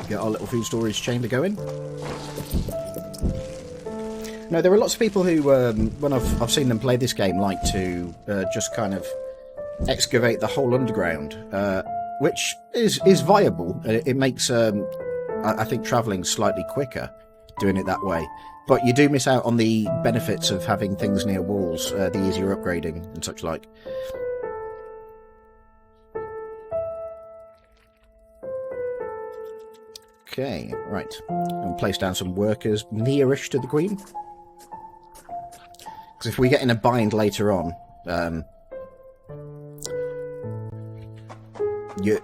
get our little food storage chamber going. No, there are lots of people who, when I've seen them play this game, like to just kind of excavate the whole underground, which is viable. It makes, I think, travelling slightly quicker doing it that way. But you do miss out on the benefits of having things near walls, the easier upgrading and such like. Okay, right. And place down some workers nearish to the Queen. Because if we get in a bind later on,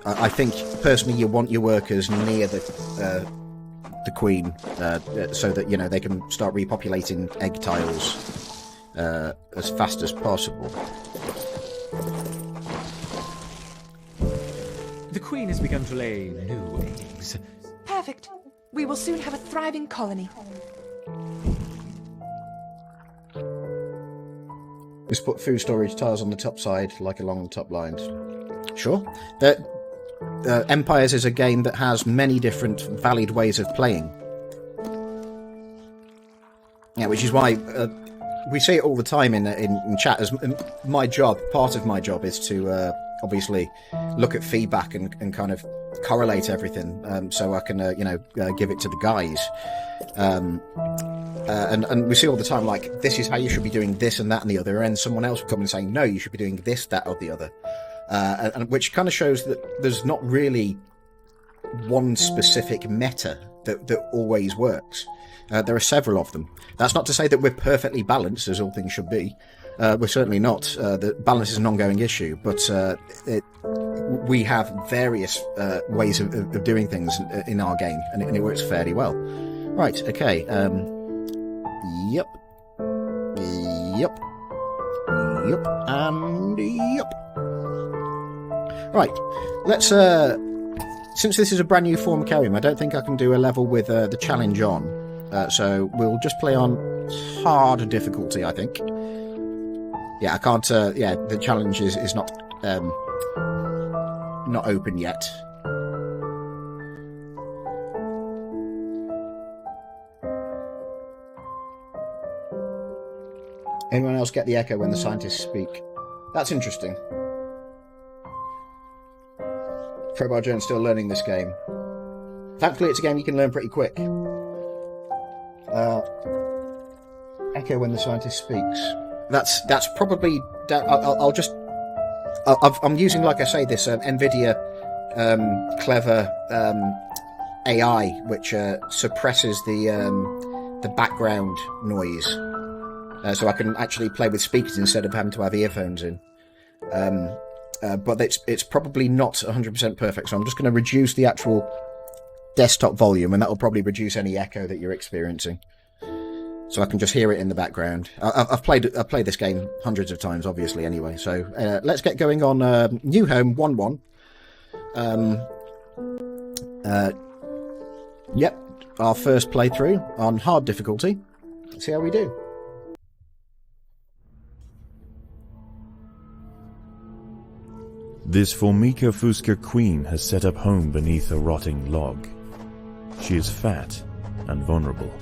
I think personally you want your workers near the Queen, so that they can start repopulating egg tiles as fast as possible. The Queen has begun to lay new eggs. Perfect. We will soon have a thriving colony. Just put food storage tiles on the top side, like along the top lines. Sure. Empires is a game that has many different valid ways of playing. Yeah, which is why we see it all the time in chat. As my job, part of my job is to obviously look at feedback and kind of correlate everything, so I can give it to the guys. And we see all the time, like, this is how you should be doing this and that and the other, and someone else will come and say, no, you should be doing this, that, or the other. And which kind of shows that there's not really one specific meta that always works. There are several of them. That's not to say that we're perfectly balanced, as all things should be. We're certainly not. The balance is an ongoing issue, but we have various ways of doing things in our game, and it works fairly well. Right, okay. Yep, and yep. Right, let's, since this is a brand new form of Carrium, I don't think I can do a level with the challenge on, so we'll just play on hard difficulty, I think. Yeah, I can't, the challenge is not open yet. Anyone else get the echo when the scientists speak? That's interesting. Crowbar Jones still learning this game. Thankfully, it's a game you can learn pretty quick. Echo when the scientist speaks. That's probably. I'm using, like I say, this NVIDIA clever AI, which suppresses the background noise, so I can actually play with speakers instead of having to have earphones in. But it's probably not 100% perfect, so I'm just going to reduce the actual desktop volume, and that will probably reduce any echo that you're experiencing, so I can just hear it in the background. I've played this game hundreds of times, obviously, anyway. So let's get going on New Home 1-1. Yep, our first playthrough on hard difficulty. Let's see how we do. This Formica fusca queen has set up home beneath a rotting log. She is fat and vulnerable.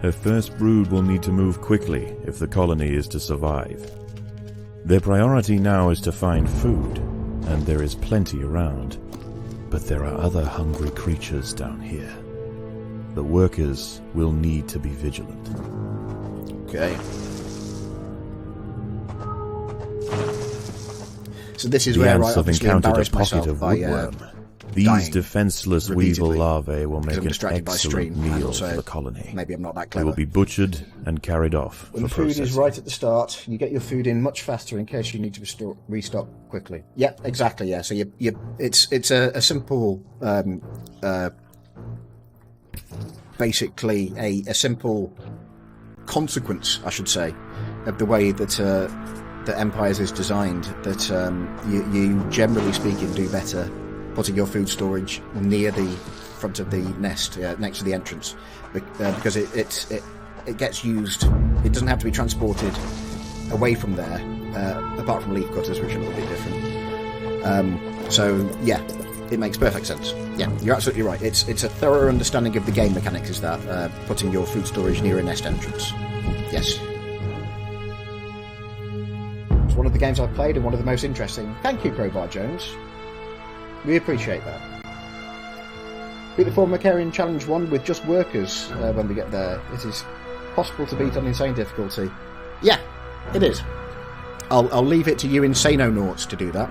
Her first brood will need to move quickly if the colony is to survive. Their priority now is to find food, and there is plenty around. But there are other hungry creatures down here. The workers will need to be vigilant. Okay. So this is where I obviously embarrass myself by These defenseless weevil repeatedly, larvae will make an excellent meal also, for the colony. Maybe I'm not that They clever. will be butchered and carried off When for food processing. is right at the start, you get your food in much faster in case you need to restock quickly. Yeah, exactly. Yeah, so it's a simple, basically a simple consequence, I should say, of the way that that Empires is designed. That you generally speaking do better putting your food storage near the front of the nest, next to the entrance, because it gets used. It doesn't have to be transported away from there, apart from leaf cutters, which are a little bit different. So yeah, It makes perfect sense. Yeah, you're absolutely right. It's a thorough understanding of the game mechanics, is that, putting your food storage near a nest entrance. Yes. It's one of the games I've played and one of the most interesting. Thank you, Crowbar Jones. We appreciate that. Beat the former Carrion Challenge 1 with just workers when we get there. It is possible to beat on insane difficulty. Yeah, it is. I'll leave it to you Insanonauts to do that.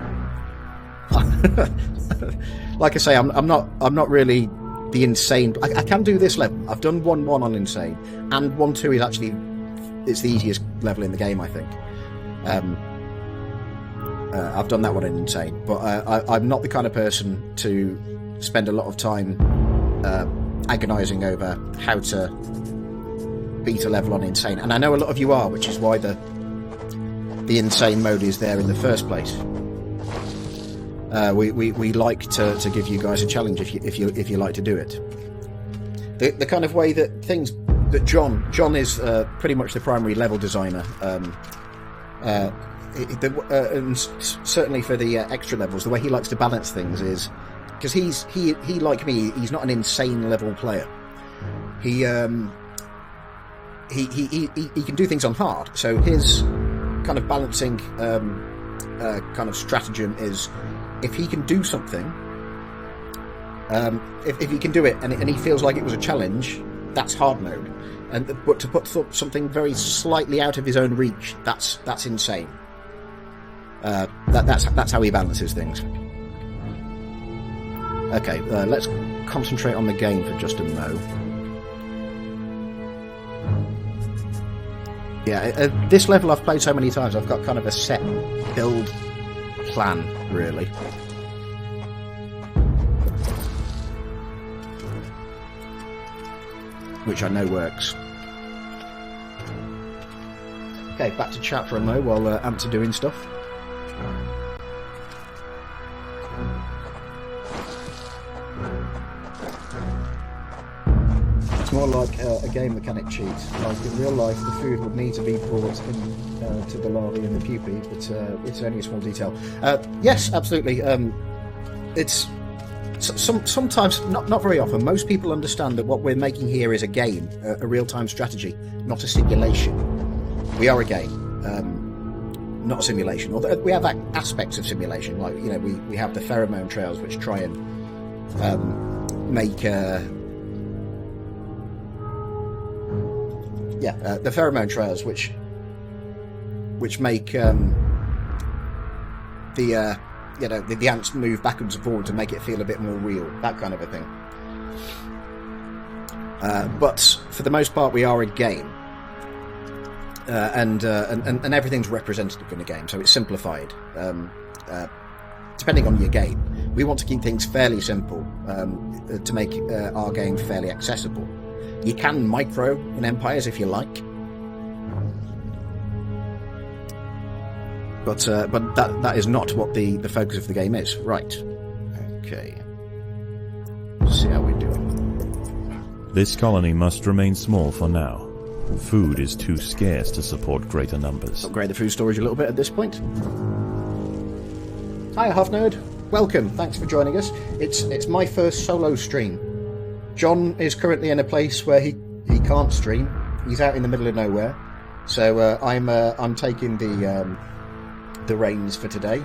Like I say, I'm not really the insane. I can do this level. I've done 1-1 on insane, and 1-2 is actually it's the easiest level in the game, I think. I've done that one in insane, but I'm not the kind of person to spend a lot of time agonising over how to beat a level on insane, and I know a lot of you are, which is why the insane mode is there in the first place. We like to give you guys a challenge if you like to do it. The kind of way that things that John is pretty much the primary level designer, and certainly for the extra levels, the way he likes to balance things is because he like me, he's not an insane level player. He can do things on hard, so his kind of balancing kind of stratagem is, if he can do something, if he can do it and he feels like it was a challenge, that's hard mode. But to put something very slightly out of his own reach, that's insane. That's how he balances things. Okay, let's concentrate on the game for just a mo. Yeah, this level I've played so many times, I've got kind of a set build plan, really. Which I know works. Okay, back to chat for a mo while Ants are doing stuff. It's more like a game mechanic cheat. Like in real life, the food would need to be brought in to the larvae and the pupae, but it's only a small detail. Yes, absolutely. It's sometimes, not very often, most people understand that what we're making here is a game, a real-time strategy, not a simulation. We are a game, not a simulation. Although we have aspects of simulation, like, you know, we have the pheromone trails which try and make the pheromone trails which make the ants move backwards and forwards to make it feel a bit more real, that kind of a thing. But for the most part, we are a game, and everything's representative in a game, so it's simplified. Depending on your game, we want to keep things fairly simple to make our game fairly accessible. You can micro in Empires if you like, but that is not what the focus of the game is. Right. Okay. Let's see how we're doing. This colony must remain small for now. Food is too scarce to support greater numbers. Upgrade the food storage a little bit at this point. Hi, Huffnerd. Welcome. Thanks for joining us. It's my first solo stream. John is currently in a place where he can't stream. He's out in the middle of nowhere. So I'm taking the reins for today.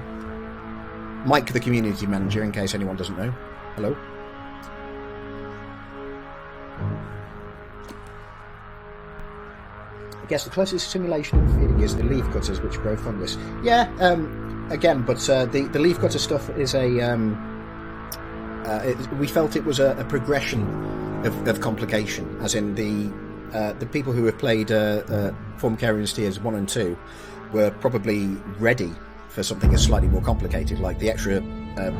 Mike, the community manager, in case anyone doesn't know. Hello. I guess the closest simulation of feeding is the leaf cutters, which grow fungus. Yeah, again, but the leaf cutter stuff is we felt it was a progression of complication, as in the people who have played Form Carrion Steers 1 and 2 were probably ready for something that's slightly more complicated, like the extra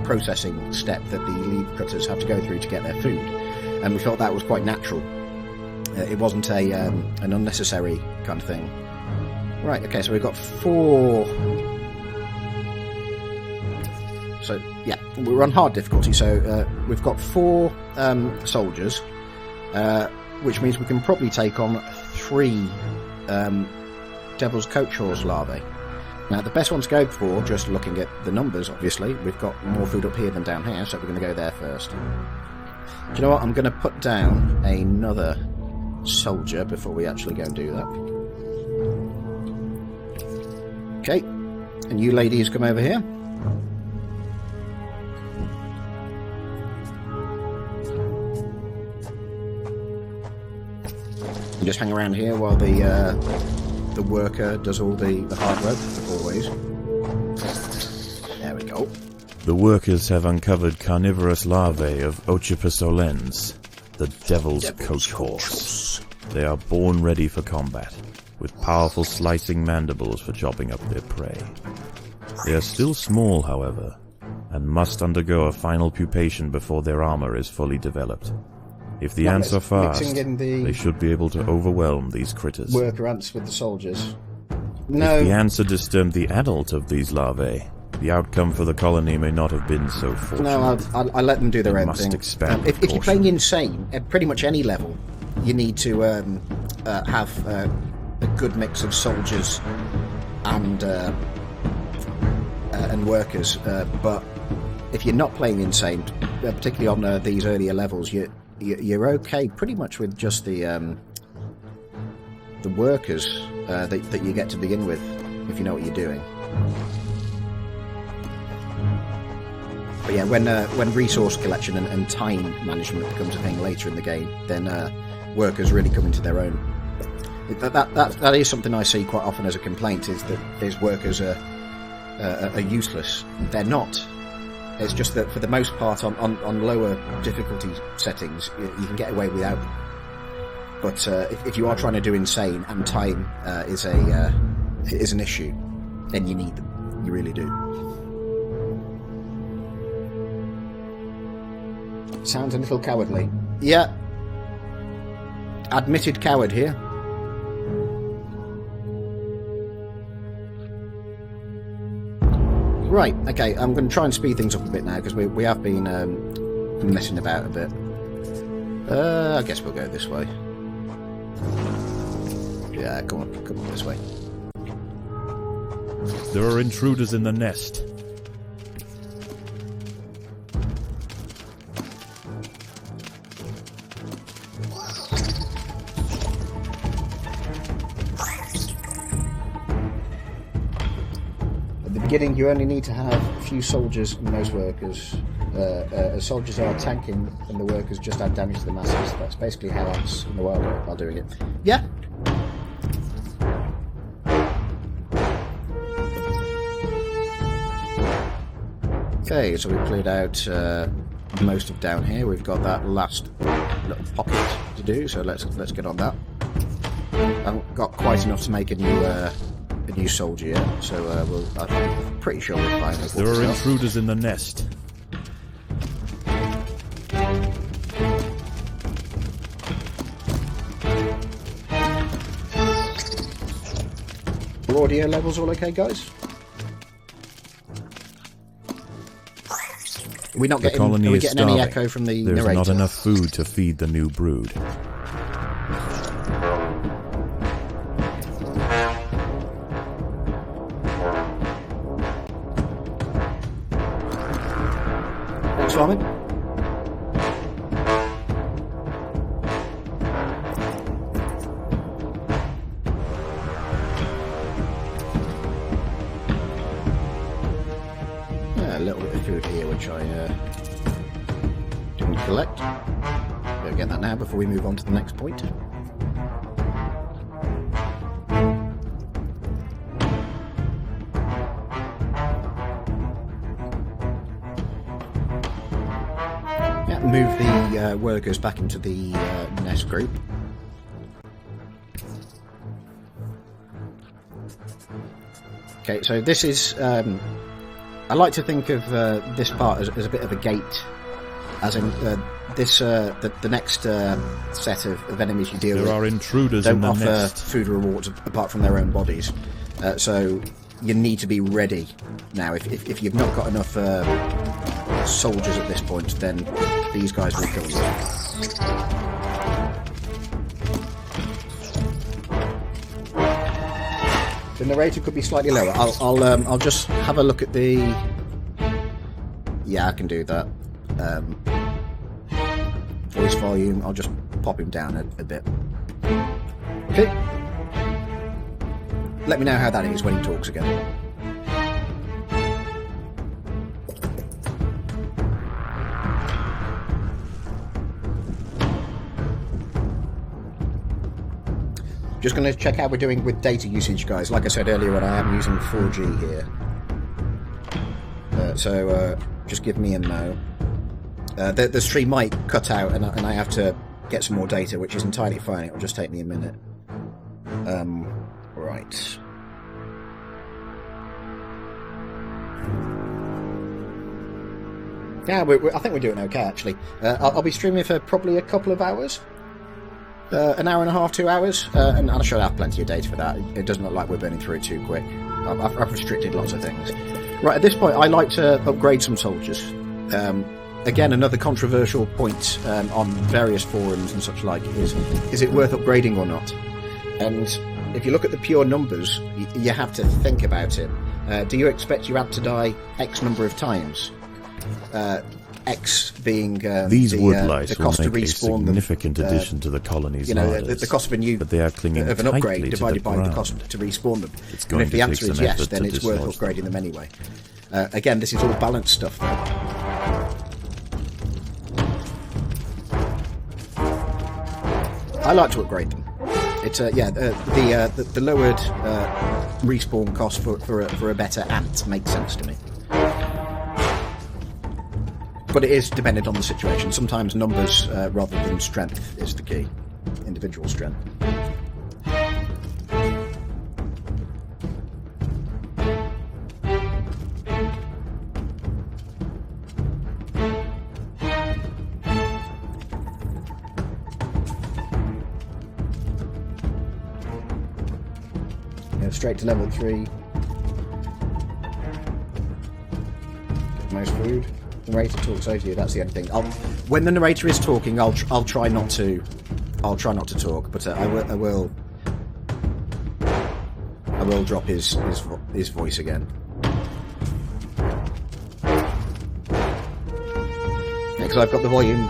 processing step that the leaf cutters have to go through to get their food, and we felt that was quite natural. It wasn't an unnecessary kind of thing. Right, okay, so we've got 4... So, yeah, we're on hard difficulty, so we've got 4 soldiers, which means we can probably take on 3 Devil's Coach Horse larvae. Now, the best one to go for, just looking at the numbers, obviously, we've got more food up here than down here, so we're going to go there first. Do you know what? I'm going to put down another soldier before we actually go and do that. Okay, and you ladies come over here. And just hang around here while the worker does all the hard work, always. There we go. The workers have uncovered carnivorous larvae of Ocypus olens, the Devil's Coach Horse. They are born ready for combat, with powerful slicing mandibles for chopping up their prey. They are still small, however, and must undergo a final pupation before their armor is fully developed. If the ants are fast, they should be able to overwhelm these critters. Worker ants with the soldiers. No. If the ants had disturbed the adult of these larvae, the outcome for the colony may not have been so fortunate. No, I'll let them do their own thing. If you're playing insane, at pretty much any level, you need to have a good mix of soldiers and workers. But if you're not playing insane, particularly on these earlier levels, you're okay pretty much with just the workers that you get to begin with, if you know what you're doing. But yeah, when resource collection and time management becomes a thing later in the game, then workers really come into their own. That is something I see quite often as a complaint, is that these workers are useless. They're not. It's just that for the most part on lower difficulty settings you can get away without them. But if you are trying to do insane and time is an issue, then you need them. You really do. Sounds a little cowardly. Yeah. Admitted coward here. Right, okay, I'm going to try and speed things up a bit now, because we have been messing about a bit. I guess we'll go this way. Yeah, come on this way. There are intruders in the nest. Beginning, you only need to have a few soldiers and most workers. Soldiers are tanking and the workers just add damage to the masses. That's basically how ants in the wild are doing it. Yeah. Okay, so we've cleared out most of down here. We've got that last little pocket to do, so let's get on that. I haven't got quite enough to make a new soldier yet, so I'm pretty sure we're fine with There are intruders in the nest. Audio levels all okay, guys? Are we getting any echo from the narrator? There's not enough food to feed the new brood. Simon? Yeah, a little bit of food here, which I didn't collect. Go get that now before we move on to the next point. Move the workers back into the nest group. Okay, so this is... I like to think of this part as a bit of a gate, as in the next set of enemies you deal with. There are intruders don't in the offer nest. Food rewards apart from their own bodies, so you need to be ready now. If you've not got enough soldiers at this point, then these guys will kill you. The narrator could be slightly lower. I'll just have a look at the. Yeah, I can do that. Voice volume. I'll just pop him down a bit. Okay. Let me know how that is when he talks again. Just going to check how we're doing with data usage, guys. Like I said earlier, I am using 4G here. So just give me a no. The stream might cut out and I have to get some more data, which is entirely fine. It'll just take me a minute. Right. Yeah, I think we're doing okay, actually. I'll be streaming for probably a couple of hours. An hour and a half, 2 hours, and I should have plenty of data for that. It doesn't look like we're burning through it too quick. I've restricted lots of things. Right, at this point, I like to upgrade some soldiers. Again, another controversial point on various forums and such like is it worth upgrading or not? And if you look at the pure numbers, you have to think about it. Do you expect your ad to die X number of times? X being these woodlice the cost will to make a respawn significant them, addition to the colony's you know, larders, the cost of a new but they are clinging of an upgrade tightly divided to the by ground. the cost to respawn them. It's And going if the to take answer is some yes, effort then to it's worth dislodge upgrading them. them anyway. Again, this is all balanced stuff, though. I like to upgrade them. It's the lowered respawn cost for a better ant makes sense to me. But it is dependent on the situation. Sometimes numbers rather than strength is the key. Individual strength. Yeah, straight to level 3. Get most food. The narrator talks over you. That's the only thing. When the narrator is talking, I'll try not to. I'll try not to talk, but I will drop his voice again. Because I've got the volume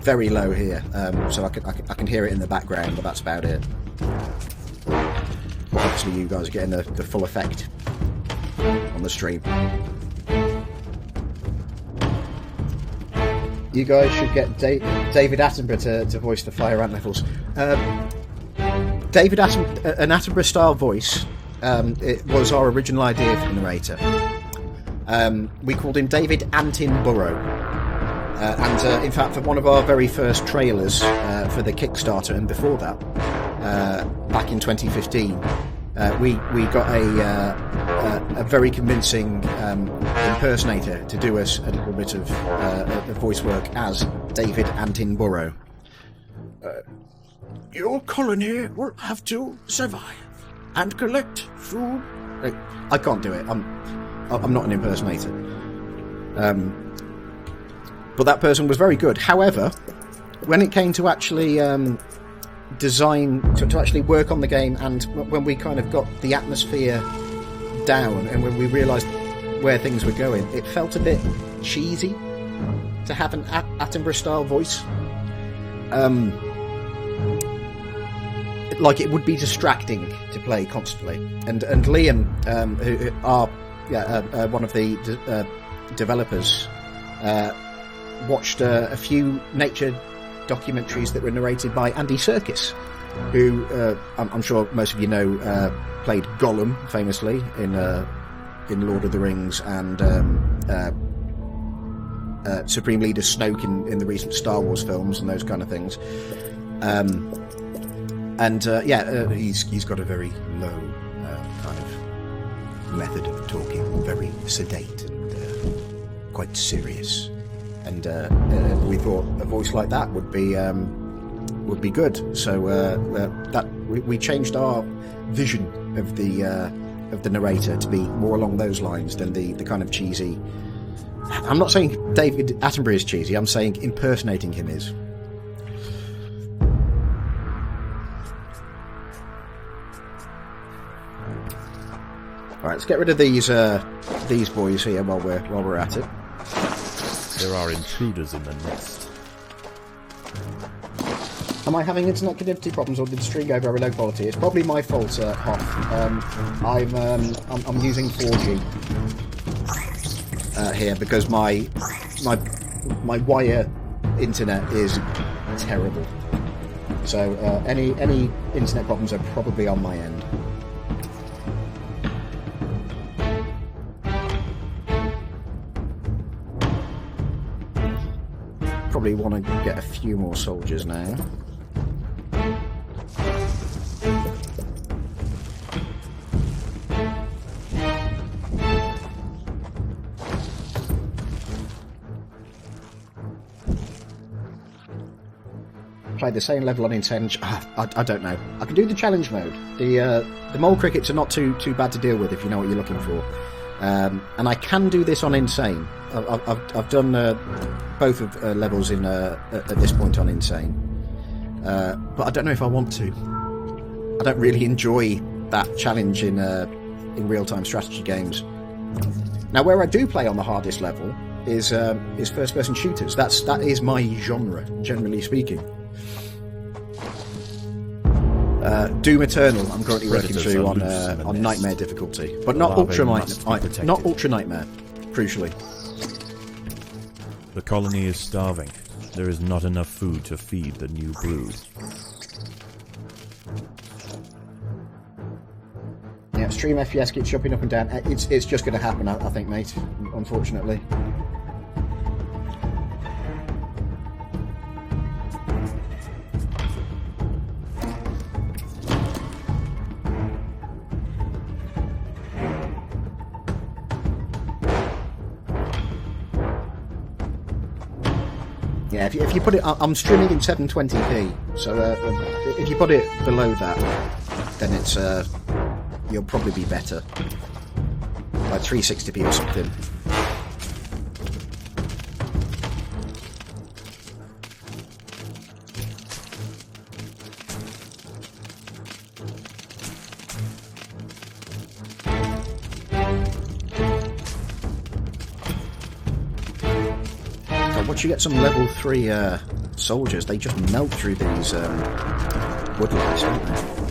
very low here, so I can hear it in the background, but that's about it. Obviously, you guys are getting the full effect on the stream. You guys should get David Attenborough to voice the fire ant levels. David Attenborough, an Attenborough-style voice, it was our original idea for the narrator. We called him David Attenborough. And in fact, for one of our very first trailers for the Kickstarter and before that, back in 2015, we got a very convincing impersonator to do us a little bit of voice work as David Attenborough. Your colony will have to survive and collect food. I can't do it. I'm not an impersonator. But that person was very good. However, when it came to actually design, to actually work on the game, and when we kind of got the atmosphere down and when we realised where things were going, it felt a bit cheesy to have an Attenborough-style voice. Like it would be distracting to play constantly. And Liam, who are one of the developers, watched a few nature documentaries that were narrated by Andy Serkis, who I'm sure most of you know played Gollum famously in Lord of the Rings, and Supreme Leader Snoke in the recent Star Wars films and those kind of things. He's got a very low kind of method of talking, very sedate and quite serious. And we thought a voice like that would be good. So that we changed our vision of the narrator to be more along those lines than the kind of cheesy. I'm not saying David Attenborough is cheesy. I'm saying impersonating him is. Right, let's get rid of these boys here while we're at it. There are intruders in the nest. Am I having internet connectivity problems, or did the stream go very low quality? It's probably my fault, Hoff. I'm using 4G here because my wire internet is terrible. So any internet problems are probably on my end. Probably want to get a few more soldiers now. Play the same level on Insane. I don't know. I can do the challenge mode. The mole crickets are not too bad to deal with if you know what you're looking for. And I can do this on Insane. I've done both of levels in at this point on Insane, but I don't know if I want to. I don't really enjoy that challenge in real-time strategy games. Now, where I do play on the hardest level is first-person shooters. That is my genre, generally speaking. Doom Eternal, I'm currently working through on Nightmare difficulty, but not Ultra Nightmare, crucially. The colony is starving. There is not enough food to feed the new brood. Yeah, stream FPS keeps jumping up and down. It's just going to happen, I think, mate, unfortunately. Yeah, if you put it, I'm streaming in 720p, so if you put it below that, then it's you'll probably be better, like 360p or something. Once you get some level 3 soldiers, they just melt through these woodlands, don't they?